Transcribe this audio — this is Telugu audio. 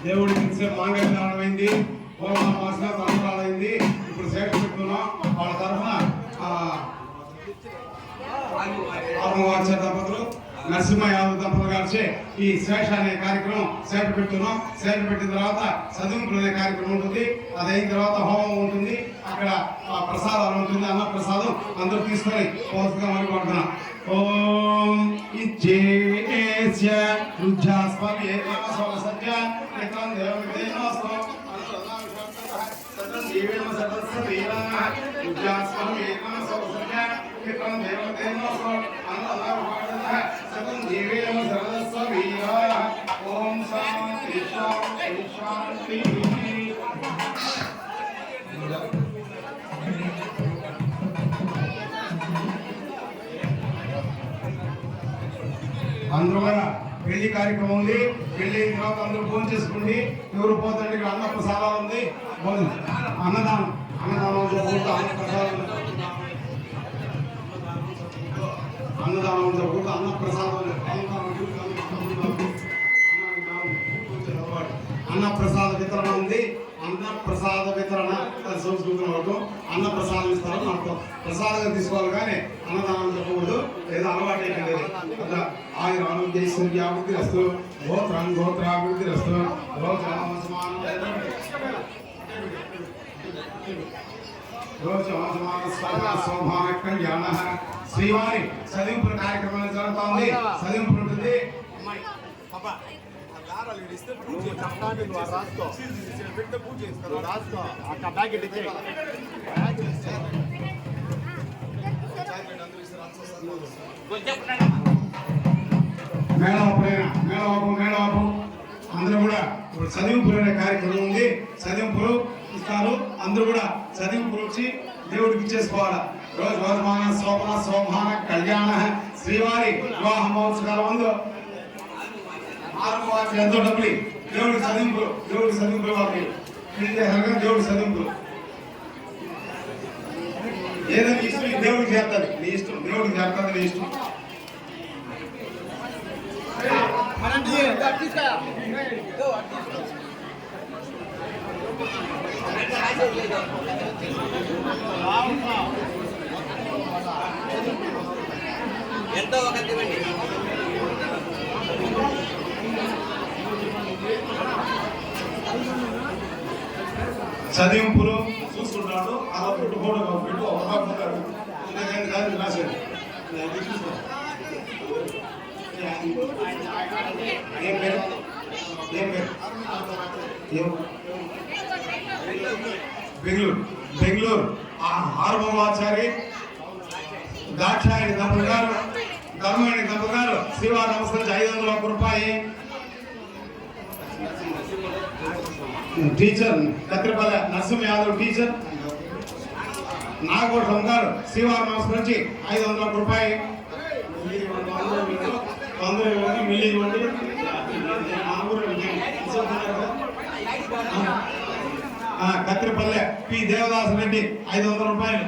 దేవుడికి మాంగళ్యమైంది, తలంబరాలైంది. ఇప్పుడు సేట పెట్టుకున్నాం. వాళ్ళ తరఫున ఆత్మవాచ దంపతులు నరసింహ యాదవ్ దంపతులు గారిచే ఈ శేష అనే కార్యక్రమం సేట పెడుతున్నాం. సేట పెట్టిన తర్వాత చదువుకులు అనే కార్యక్రమం ఉంటుంది. అది అయిన తర్వాత హోమం ఉంటుంది. అక్కడ ప్రసాదాలు ఉంటుంది. అన్న ప్రసాదం అందరూ తీసుకొని పోతుగా అనుకుంటున్నాం. ఓం ఇచ్చేస్య రుద్ధ్యాస్మభ్యే నమః సత్య నిత్యం దేవతే నమః జీవేమ సతస్సవీరా రుద్ధ్యాస్మభ్యే నమః సత్య నిత్యం దేవతే నమః అన్నదాన సతం జీవేమ సతస్సవీరా. ఓం శాంతి శాంతి శాంతి. అందరూ కూడా పెళ్లి కార్యక్రమం ఉంది. పెళ్లి అయిన తర్వాత అందరూ భోజనం చేసుకోండి. ఎవరు పోతండి, ఇక్కడ అన్న ప్రసాదాలు ఉంది. అన్నదానం అన్న ప్రసాదం అన్న ప్రసాద వితరణ ఉంది. అన్న ప్రసాద వితరణ సంస్కృతం వరకు అన్న ప్రసాదం ఇస్తారు. మనకు ప్రసాదంగా తీసుకోవాలి కానీ అన్నదానం చెప్పకూడదు. ఏదో అలవాటు అయిపోయింది. అట్లా ఆయన ఆరోగ్యశ్వర్యాభివృద్ధి రస్తు, గోత్రాభివృద్ధి రస్తు, సౌభాన కళ్యాణ. శ్రీవారి చదింపుల కార్యక్రమం జరుగుతుంది. చదింపులు ఉంటుంది. మేళవాపు అందరూ కూడా ఇప్పుడు చదివింపులు అనే కార్యక్రమం ఉంది. చదివింపులు ఇస్తారు. అందరూ కూడా చదివింపులు వచ్చి దేవుడికి ఇచ్చేసుకోవాలి. రోజు రోజమాన శోభన శోభాన కళ్యాణ. శ్రీవారి వివాహ మహోత్సవాల ముందు ఎంతో డబ్బులు దేవుడికి చదింపులు. వాళ్ళకి దేవుడికి చదింపులు ఏదైనా ఇష్టం దేవుడికి చేస్తుంది. నీ ఇష్టం దేవుడికి చేస్తుంది. నీ ఇష్టం. ఎంతో ఒకటి చదివింపులు చూసుకుంటాడు. అలా పెట్టు ఫోటో పెట్టు ఒకటాడు రాశాడు. ఏం పేరు బెంగళూరు ఆర్మవాచారి దాక్షాయణి దంపతులు గారు, ధర్మాయణి దంపతులు గారు శ్రీవారి నమస్కరించి 501 రూపాయి. టీచర్ కత్తిరపల్లి నరసింహ యాదవ్ టీచర్ నాగోట్లం గారు శ్రీవారి నమస్కరించి 501 రూపాయి. మిల్లి ఇవ్వండి. కత్తిరపల్లి పి దేవదాస్ రెడ్డి 500 రూపాయలు.